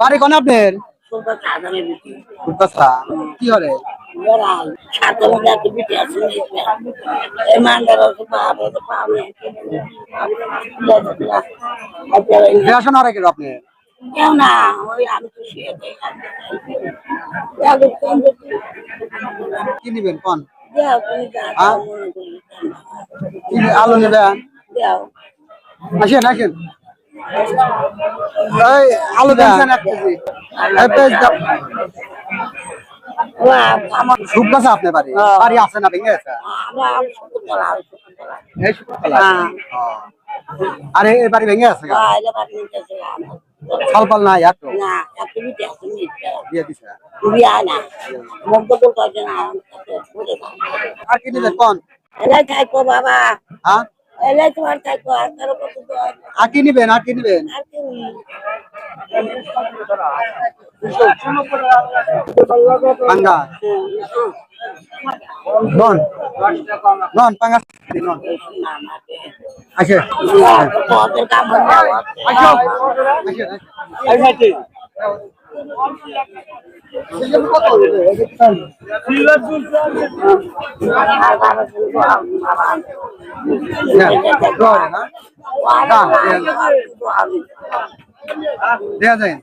বাড়ি কোন আপনার? কি হলে রেশন আর কি আপনি কেউ না ওই আমি তো শুয়ে কি নিবেন কোন দাও আলু নেবেন? আসেন আসেন এই আলু দেন 1 কেজি। সুপ গাছে আপনার বাড়ি বাড়ি আছে না ভেঙে গেছে? আরে এই বাড়ি ভেঙে আছে সালপাল নাই একটু দিয়ে দিছে আর কি নিবেন কোন? বাবা হ্যাঁ এলাই তোমার থাকবো আর কি নিবেন আর কি নিবেন? পাঙ্গা নন নন পাঙ্গা নন আসে দেয়া যায়